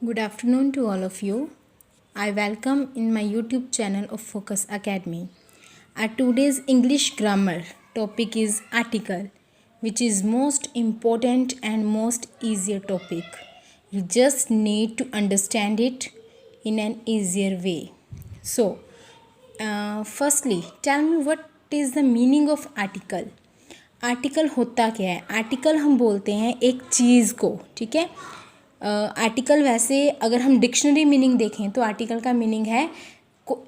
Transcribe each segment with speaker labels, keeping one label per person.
Speaker 1: Good afternoon to all of you. I welcome in my YouTube channel of Focus Academy. Our today's English grammar topic is article, which is most important and most easier topic. You just need to understand it in an easier way. So, firstly, tell me what is the meaning of article. Article होता क्या है? Article हम बोलते हैं एक चीज़ को, ठीक है। आर्टिकल वैसे अगर हम डिक्शनरी मीनिंग देखें तो आर्टिकल का मीनिंग है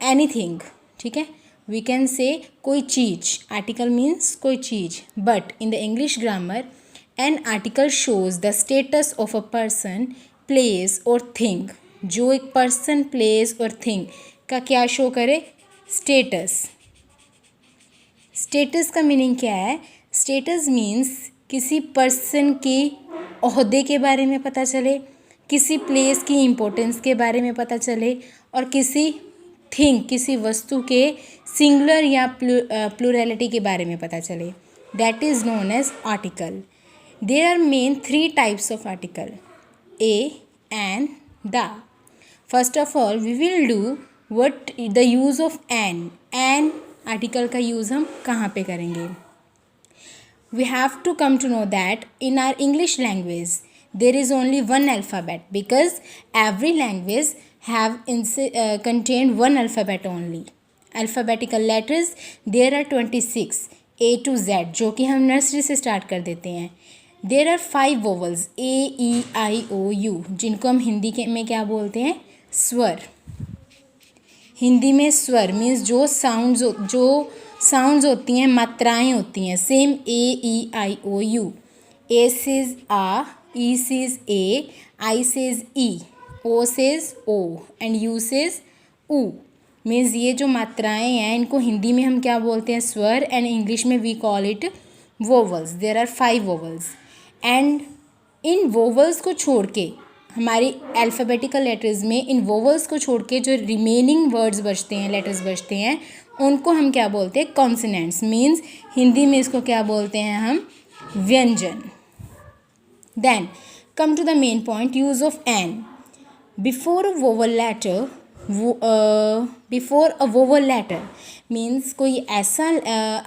Speaker 1: एनीथिंग, ठीक है। वी कैन से कोई चीज़, आर्टिकल मीन्स कोई चीज़। But in the English grammar an article shows the status of a person, place और थिंग। जो एक पर्सन, प्लेस और थिंग का क्या शो करे? स्टेटस। स्टेटस का मीनिंग क्या है? स्टेटस मीन्स किसी पर्सन के ओहदे के बारे में पता चले, किसी प्लेस की इम्पोर्टेंस के बारे में पता चले, और किसी थिंग, किसी वस्तु के सिंगुलर या प्लूरैलिटी के बारे में पता चले। That is known as article. There are main 3 types of article, a, an, the. First of all we will do what the use of an. An article का यूज़ हम कहाँ पे करेंगे? We have to come to know that in our English language there is only one alphabet, because every language have contained one alphabet only. Alphabetical letters there are 26 A to Z, जो कि हम nursery से start कर देते हैं। There are 5 vowels A, E, I, O, U, जिनको हम हिंदी में क्या बोलते हैं? स्वर। हिंदी में स्वर मीन्स जो साउंड्स होती हैं, मात्राएं होती हैं। Same A, E, I, O, U. A says आ, ई सेज ए, आई सेज ई, ओ सेज ओ एंड यू सेज ऊ। मीन्स ये जो मात्राएं हैं इनको हिंदी में हम क्या बोलते हैं? स्वर। एंड इंग्लिश में we call it vowels. There are 5 vowels. And इन वोवल्स को छोड़ के हमारी अल्फ़ाबेटिकल लेटर्स में इन वोवल्स को छोड़ के जो रिमेनिंग वर्ड्स बचते हैं, लेटर्स बचते हैं, उनको हम क्या बोलते हैं? कॉन्सोनेंट्स। मीन्स हिंदी में इसको क्या बोलते हैं हम? व्यंजन। Then come to the main point, use of an. Before a vowel letter means कोई ऐसा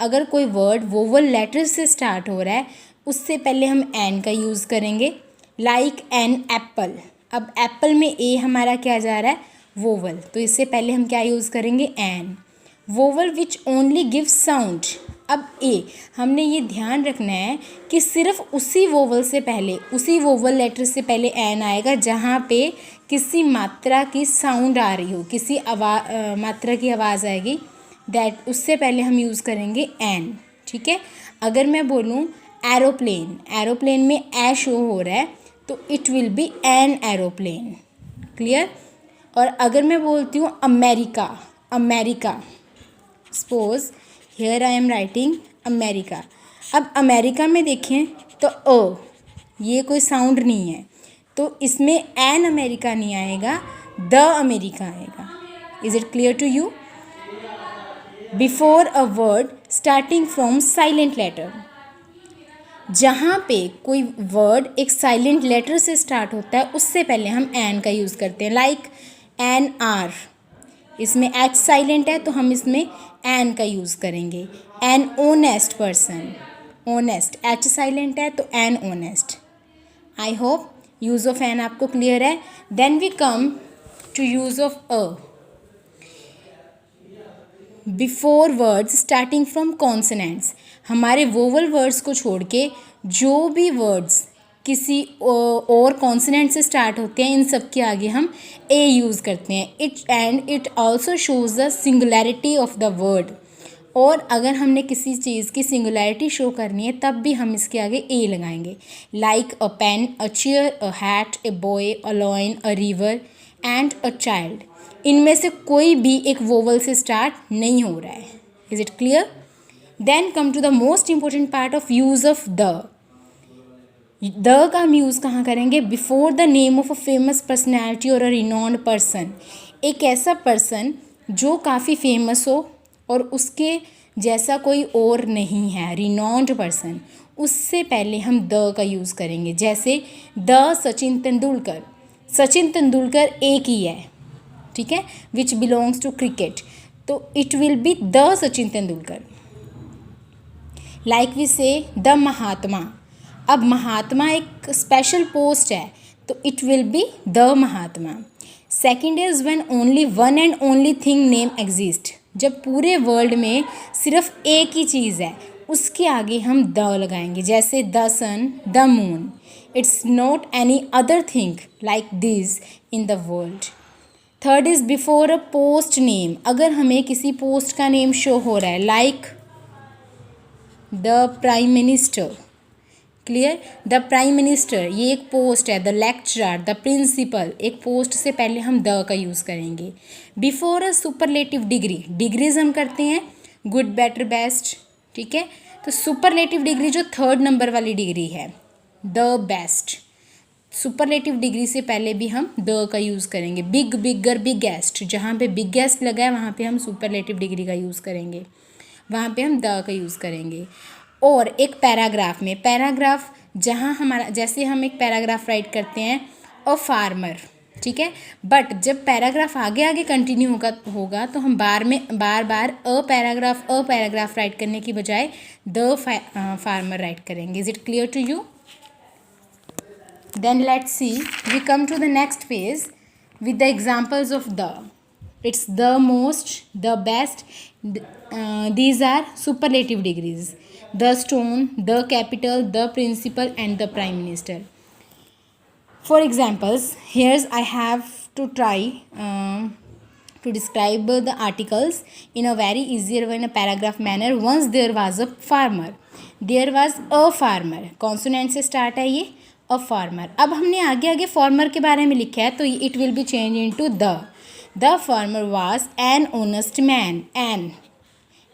Speaker 1: अगर कोई वर्ड वोवल लेटर से स्टार्ट हो रहा है उससे पहले हम एन का यूज़ करेंगे। Like an apple. अब एप्पल में ए हमारा क्या जा रहा है? वोवल। तो इससे पहले हम क्या यूज़ करेंगे? An. Vowel which only give sound. अब ए, हमने ये ध्यान रखना है कि सिर्फ उसी वोवल से पहले, उसी वोवल लेटर से पहले एन आएगा जहाँ पे किसी मात्रा की साउंड आ रही हो, किसी मात्रा की आवाज़ आएगी, दैट उससे पहले हम यूज़ करेंगे एन, ठीक है। अगर मैं बोलूँ एरोप्लेन, एरोप्लेन में ए शो हो रहा है तो it will B an aeroplane. Clear? और अगर मैं बोलती हूँ America, America, suppose here I am writing America. अब अमेरिका में देखें तो ये कोई साउंड नहीं है, तो इसमें एन अमेरिका नहीं आएगा, द अमेरिका आएगा। Is it clear to you? Before a word starting from silent letter, जहाँ पे कोई वर्ड एक साइलेंट लेटर से स्टार्ट होता है उससे पहले हम एन का यूज़ करते हैं। लाइक एन आर, इसमें एच साइलेंट है तो हम इसमें एन का यूज़ करेंगे। An honest person, honest, H silent है तो an honest. I hope use of an आपको क्लियर है। Then we come to use of a. Before words starting from consonants, हमारे वोवल वर्ड्स को छोड़ के जो भी वर्ड्स किसी और कॉन्सोनेंट से स्टार्ट होते हैं, इन सब के आगे हम ए यूज़ करते हैं। It also shows the singularity of the word. और अगर हमने किसी चीज़ की सिंगुलैरिटी शो करनी है तब भी हम इसके आगे ए लगाएंगे। Like a pen, a chair, a hat, a boy, a lion, a river and a child. इनमें से कोई भी एक वोवल से स्टार्ट नहीं हो रहा है। Is it clear? Then come to the most important part of use of the. The का हम यूज़ कहाँ करेंगे? Before the name of a famous personality और अ रिनॉन्ड पर्सन। एक ऐसा पर्सन जो काफ़ी फेमस हो और उसके जैसा कोई और नहीं है, रिनॉन्ड पर्सन, उससे पहले हम द का यूज़ करेंगे। जैसे द सचिन तेंदुलकर, सचिन तेंदुलकर एक ही है, ठीक है, विच बिलोंग्स टू क्रिकेट, तो it will be the Sachin Tendulkar. Like we say the Mahatma, अब महात्मा एक स्पेशल पोस्ट है तो it will be the Mahatma. Second is when only one and only thing name exist, जब पूरे वर्ल्ड में सिर्फ एक ही चीज़ है उसके आगे हम द लगाएंगे, जैसे the sun, the moon, it's not any other thing like this in the world. Third is before a post name, अगर हमें किसी पोस्ट का नेम शो हो रहा है like the prime minister, clear, the prime minister ये एक post है, द लेक्चरर, द प्रिंसिपल, एक पोस्ट से पहले हम द का यूज़ करेंगे। Before a superlative degree, degrees हम करते हैं गुड, बेटर, बेस्ट, ठीक है, तो सुपरलेटिव डिग्री जो थर्ड नंबर वाली डिग्री है द बेस्ट, सुपरलेटिव डिग्री से पहले भी हम द का यूज़ करेंगे। बिग, बिगर, बिगेस्ट, जहाँ पे बिगेस्ट लगा है वहाँ पे हम सुपरलेटिव डिग्री का यूज़ करेंगे, वहाँ पे हम द का यूज़ करेंगे। और एक पैराग्राफ में, पैराग्राफ जहाँ हमारा, जैसे हम एक पैराग्राफ राइट करते हैं अ फार्मर, ठीक है, बट जब पैराग्राफ आगे आगे कंटिन्यू होगा तो हम बार बार अ पैराग्राफ राइट करने की बजाय द फार्मर राइट करेंगे। Is it clear to you? Then let's see, we come to the next page with the examples of the. It's the most, the best, these are superlative degrees. The stone, the capital, the principal and the prime minister. For examples, here's I have to try to describe the articles in a very easier way in a paragraph manner. Once there was a farmer. There was a farmer. Consonant से start है ये, a farmer. अब हमने आगे आगे farmer के बारे में लिखा है तो it will be change into the farmer was an honest man, an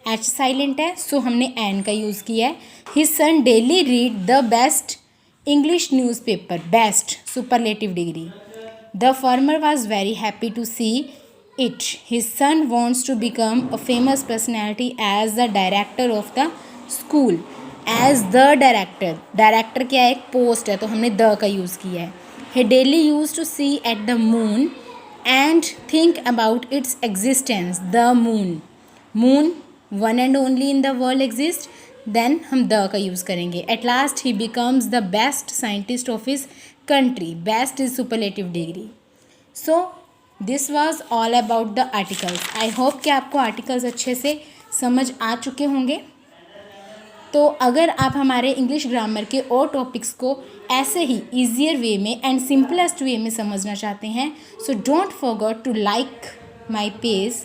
Speaker 1: H silent है सो हमने एन का यूज़ किया है। His son daily read the best English newspaper, best superlative degree. The farmer was very happy to see it, his son wants to become a famous personality as the director of the school, as the director, director क्या है, एक post है तो हमने the का use किया है। He daily use to see at the moon and think about its existence, the moon, moon one and only in the world exist, then हम द का यूज़ करेंगे। At last he becomes the best scientist of his country, best is superlative degree. So this was all about the articles. I hope कि आपको articles अच्छे से समझ आ चुके होंगे। तो अगर आप हमारे इंग्लिश ग्रामर के और टॉपिक्स को ऐसे ही ईजियर वे में एंड सिंपलेस्ट वे में समझना चाहते हैं, so don't forget to like my page,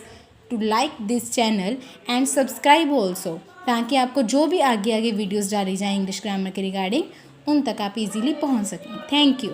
Speaker 1: to like this channel and subscribe also, ताकि आपको जो भी आगे आगे वीडियोस डाली जाएँ इंग्लिश ग्रामर के रिगार्डिंग उन तक आप इजीली पहुंच सकें। Thank you.